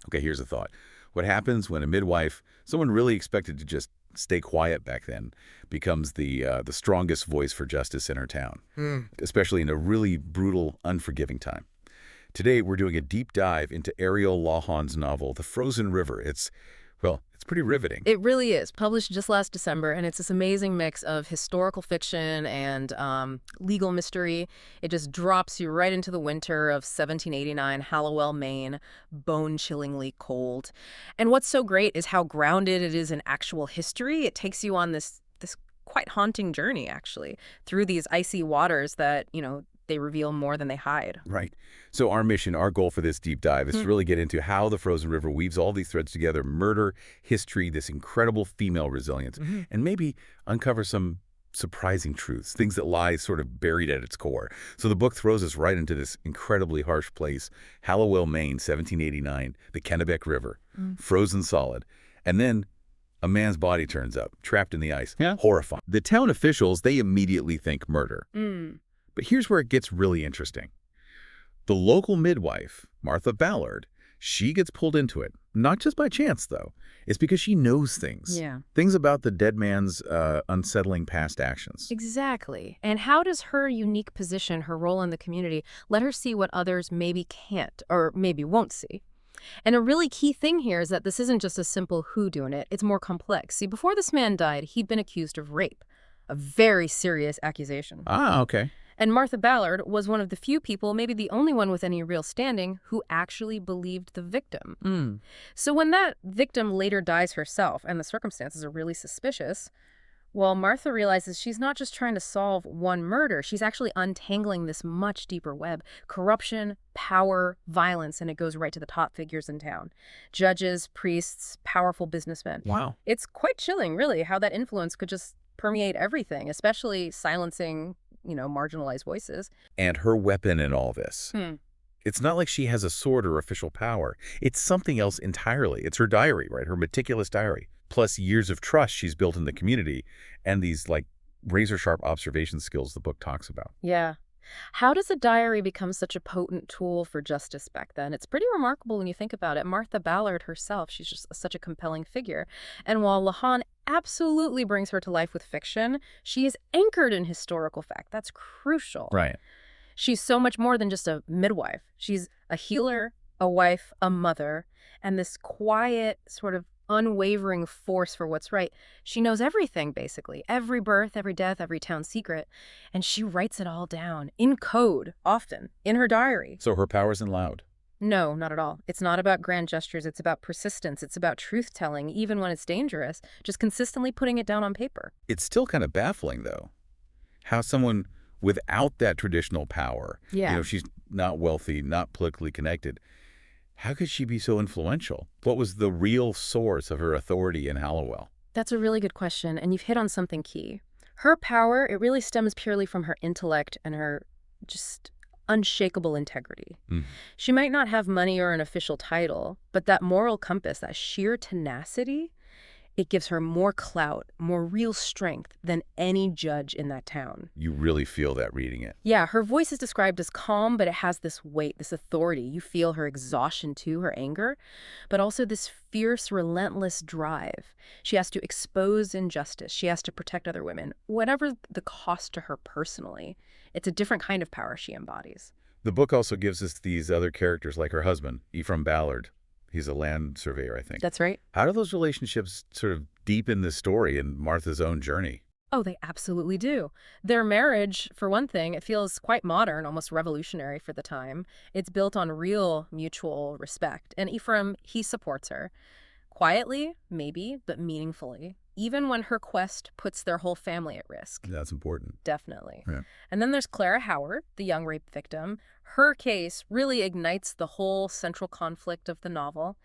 Okay, here's a thought. What happens when a midwife, someone really expected to just stay quiet back then, becomes the strongest voice for justice in her town, especially in a really brutal, unforgiving time? Today, we're doing a deep dive into Ariel Lawhon's novel, The Frozen River. It's pretty riveting. It really is. Published just last December, and it's this amazing mix of historical fiction and legal mystery. It just drops you right into the winter of 1789, Hallowell, Maine, bone-chillingly cold. And what's so great is how grounded it is in actual history. It takes you on this quite haunting journey, actually, through these icy waters that, they reveal more than they hide. Right. So our mission, our goal for this deep dive is to really get into how the Frozen River weaves all these threads together: murder, history, this incredible female resilience, and maybe uncover some surprising truths, things that lie sort of buried at its core. So the book throws us right into this incredibly harsh place: Hallowell, Maine, 1789, the Kennebec River, frozen solid. And then a man's body turns up, trapped in the ice. Yeah. Horrifying. The town officials, they immediately think murder. But here's where it gets really interesting. The local midwife, Martha Ballard, she gets pulled into it. Not just by chance, though. It's because she knows things. Yeah. Things about the dead man's unsettling past actions. Exactly. And how does her unique position, her role in the community, let her see what others maybe can't or maybe won't see? And a really key thing here is that this isn't just a simple whodunit, it's more complex. See, before this man died, he'd been accused of rape, a very serious accusation. Ah, okay. And Martha Ballard was one of the few people, maybe the only one with any real standing, who actually believed the victim. So when that victim later dies herself, and the circumstances are really suspicious, well, Martha realizes she's not just trying to solve one murder, she's actually untangling this much deeper web: corruption, power, violence, and it goes right to the top figures in town. Judges, priests, powerful businessmen. Wow. It's quite chilling, really, how that influence could just permeate everything, especially silencing, marginalized voices. And her weapon in all this. It's not like she has a sword or official power. It's something else entirely. It's her diary, right? Her meticulous diary, plus years of trust she's built in the community, and these razor-sharp observation skills the book talks about. Yeah. How does a diary become such a potent tool for justice back then? It's pretty remarkable when you think about it. Martha Ballard herself, she's just such a compelling figure. And while Lawhon absolutely brings her to life with fiction, she is anchored in historical fact. That's crucial. Right. She's so much more than just a midwife. She's a healer, a wife, a mother, and this quiet, sort of unwavering force for what's right. She knows everything, basically. Every birth, every death, every town secret. And she writes it all down, in code, often, in her diary. So her power isn't loud. No, not at all. It's not about grand gestures. It's about persistence. It's about truth-telling, even when it's dangerous, just consistently putting it down on paper. It's still kind of baffling, though, how someone without that traditional power, she's not wealthy, not politically connected, how could she be so influential? What was the real source of her authority in Hallowell? That's a really good question, and you've hit on something key. Her power, it really stems purely from her intellect and her just unshakable integrity. She might not have money or an official title, but that moral compass, that sheer tenacity, it gives her more clout, more real strength than any judge in that town. You really feel that reading it. Yeah, her voice is described as calm, but it has this weight, this authority. You feel her exhaustion too, her anger, but also this fierce, relentless drive. She has to expose injustice. She has to protect other women, whatever the cost to her personally. It's a different kind of power she embodies. The book also gives us these other characters like her husband, Ephraim Ballard. He's a land surveyor, I think. That's right. How do those relationships sort of deepen the story in Martha's own journey? Oh, they absolutely do. Their marriage, for one thing, it feels quite modern, almost revolutionary for the time. It's built on real mutual respect. And Ephraim, he supports her. Quietly, maybe, but meaningfully. Even when her quest puts their whole family at risk. That's important. Definitely. Yeah. And then there's Clara Howard, the young rape victim. Her case really ignites the whole central conflict of the novel.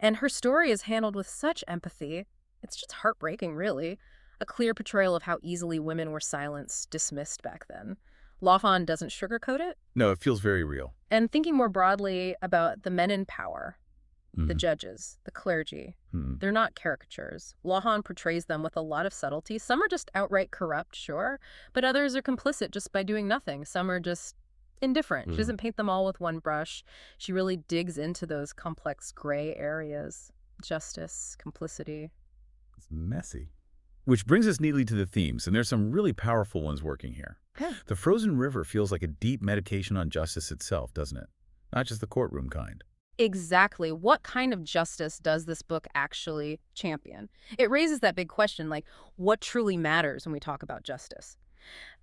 And her story is handled with such empathy. It's just heartbreaking, really. A clear portrayal of how easily women were silenced, dismissed back then. Lawhon doesn't sugarcoat it. No, it feels very real. And thinking more broadly about the men in power, the judges, the clergy, they're not caricatures. Lawhon portrays them with a lot of subtlety. Some are just outright corrupt, sure, but others are complicit just by doing nothing. Some are just indifferent. She doesn't paint them all with one brush. She really digs into those complex gray areas. Justice, complicity. It's messy. Which brings us neatly to the themes, and there's some really powerful ones working here. Yeah. The frozen river feels like a deep meditation on justice itself, doesn't it? Not just the courtroom kind. Exactly. What kind of justice does this book actually champion? It raises that big question, like, what truly matters when we talk about justice?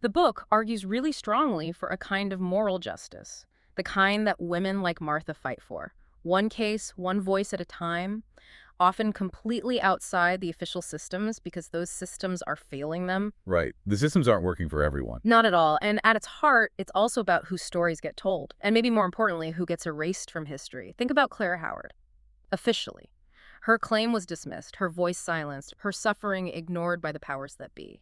The book argues really strongly for a kind of moral justice, the kind that women like Martha fight for. One case, one voice at a time, often completely outside the official systems because those systems are failing them. Right. The systems aren't working for everyone. Not at all. And at its heart, it's also about whose stories get told. And maybe more importantly, who gets erased from history. Think about Claire Howard. Officially, her claim was dismissed, her voice silenced, her suffering ignored by the powers that be.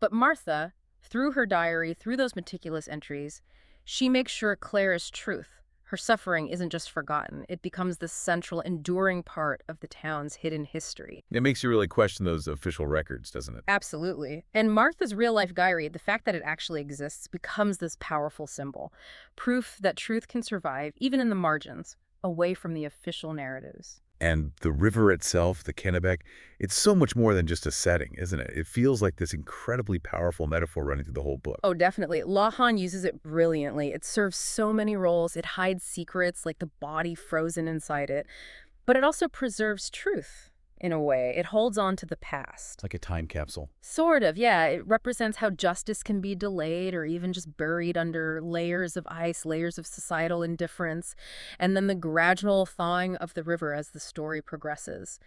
But Martha, through her diary, through those meticulous entries, she makes sure Claire is truth. Her suffering isn't just forgotten. It becomes the central, enduring part of the town's hidden history. It makes you really question those official records, doesn't it? Absolutely. And Martha's real-life diary, the fact that it actually exists, becomes this powerful symbol. Proof that truth can survive, even in the margins, away from the official narratives. And the river itself, the Kennebec, it's so much more than just a setting, isn't it? It feels like this incredibly powerful metaphor running through the whole book. Oh, definitely. Lawhon uses it brilliantly. It serves so many roles. It hides secrets like the body frozen inside it. But it also preserves truth, in a way. It holds on to the past. Like a time capsule. Sort of, yeah. It represents how justice can be delayed or even just buried under layers of ice, layers of societal indifference, and then the gradual thawing of the river as the story progresses.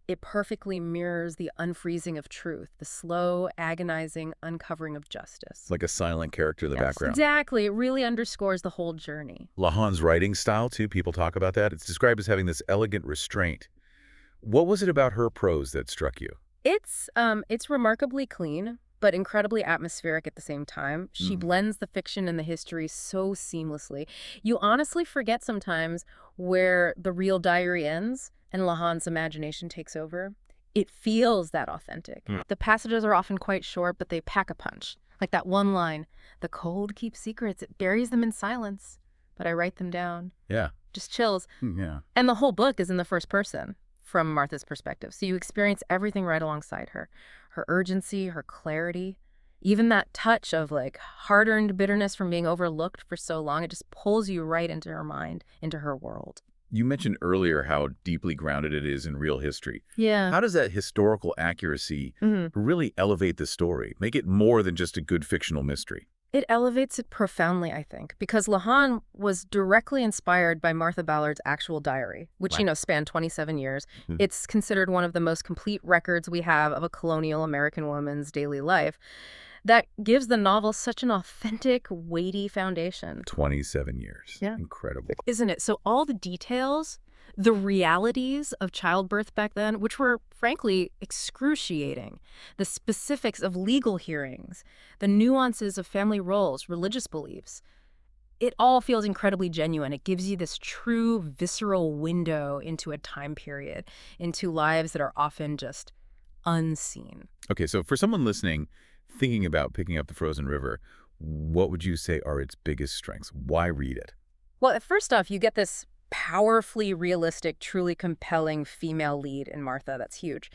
It perfectly mirrors the unfreezing of truth, the slow, agonizing uncovering of justice. Like a silent character in the background. Exactly. It really underscores the whole journey. Lawhon's writing style, too, people talk about that. It's described as having this elegant restraint. What was it about her prose that struck you? It's remarkably clean, but incredibly atmospheric at the same time. She blends the fiction and the history so seamlessly. You honestly forget sometimes where the real diary ends and Lawhon's imagination takes over. It feels that authentic. The passages are often quite short, but they pack a punch. Like that one line, "The cold keeps secrets, it buries them in silence, but I write them down." Yeah. Just chills. Yeah. And the whole book is in the first person, from Martha's perspective. So you experience everything right alongside her. Her urgency, her clarity, even that touch of like hard-earned bitterness from being overlooked for so long. It just pulls you right into her mind, into her world. You mentioned earlier how deeply grounded it is in real history. Yeah. How does that historical accuracy really elevate the story, make it more than just a good fictional mystery? It elevates it profoundly, I think, because Lawhon was directly inspired by Martha Ballard's actual diary, which, spanned 27 years. It's considered one of the most complete records we have of a colonial American woman's daily life. That gives the novel such an authentic, weighty foundation. 27 years. Yeah. Incredible. Isn't it? So all the details, the realities of childbirth back then, which were frankly excruciating, the specifics of legal hearings, the nuances of family roles, religious beliefs, it all feels incredibly genuine. It gives you this true visceral window into a time period, into lives that are often just unseen. Okay, so for someone listening, thinking about picking up The Frozen River, what would you say are its biggest strengths? Why read it? Well, first off, you get this powerfully realistic, truly compelling female lead in Martha. That's huge.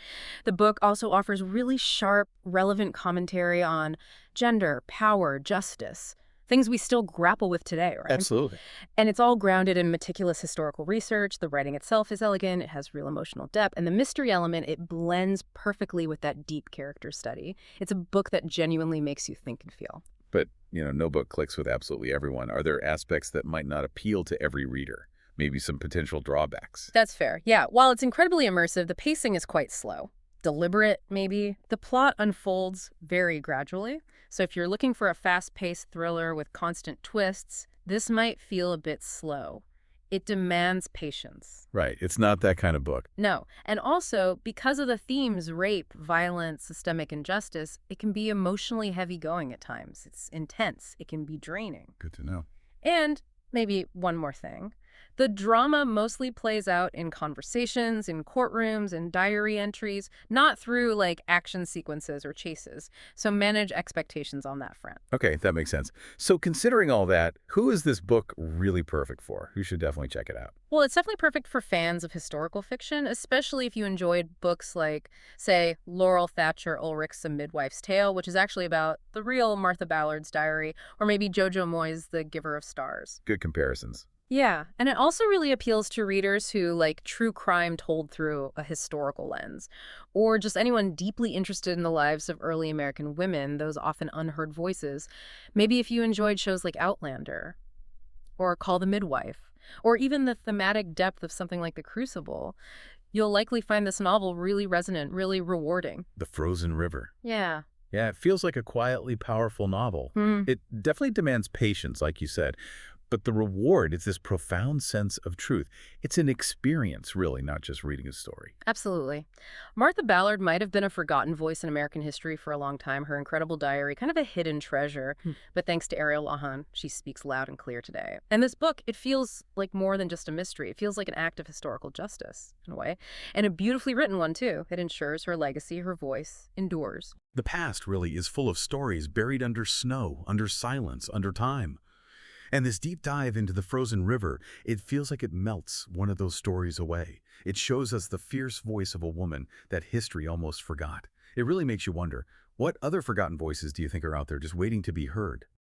The book also offers really sharp, relevant commentary on gender, power, justice, things we still grapple with today, right? Absolutely. And it's all grounded in meticulous historical research. The writing itself is elegant. It has real emotional depth. And the mystery element, it blends perfectly with that deep character study. It's a book that genuinely makes you think and feel. But, no book clicks with absolutely everyone. Are there aspects that might not appeal to every reader? Maybe some potential drawbacks? That's fair. Yeah, while it's incredibly immersive, the pacing is quite slow. Deliberate, maybe. The plot unfolds very gradually. So if you're looking for a fast-paced thriller with constant twists, this might feel a bit slow. It demands patience. Right. It's not that kind of book. No. And also, because of the themes, rape, violence, systemic injustice, it can be emotionally heavy-going at times. It's intense. It can be draining. Good to know. And maybe one more thing. The drama mostly plays out in conversations, in courtrooms, and diary entries, not through, like, action sequences or chases. So manage expectations on that front. Okay, that makes sense. So considering all that, who is this book really perfect for? Who should definitely check it out? Well, it's definitely perfect for fans of historical fiction, especially if you enjoyed books like, say, Laurel Thatcher Ulrich's A Midwife's Tale, which is actually about the real Martha Ballard's diary, or maybe Jojo Moyes' The Giver of Stars. Good comparisons. Yeah, and it also really appeals to readers who like true crime told through a historical lens, or just anyone deeply interested in the lives of early American women, those often unheard voices. Maybe if you enjoyed shows like Outlander, or Call the Midwife, or even the thematic depth of something like The Crucible, you'll likely find this novel really resonant, really rewarding. The Frozen River. Yeah. Yeah, it feels like a quietly powerful novel. Hmm. It definitely demands patience, like you said. But the reward is this profound sense of truth. It's an experience, really, not just reading a story. Absolutely. Martha Ballard might have been a forgotten voice in American history for a long time, her incredible diary, kind of a hidden treasure. But thanks to Ariel Lawhon, she speaks loud and clear today. And this book, it feels like more than just a mystery. It feels like an act of historical justice, in a way. And a beautifully written one, too. It ensures her legacy, her voice, endures. The past really is full of stories buried under snow, under silence, under time. And this deep dive into the frozen river, it feels like it melts one of those stories away. It shows us the fierce voice of a woman that history almost forgot. It really makes you wonder, what other forgotten voices do you think are out there just waiting to be heard?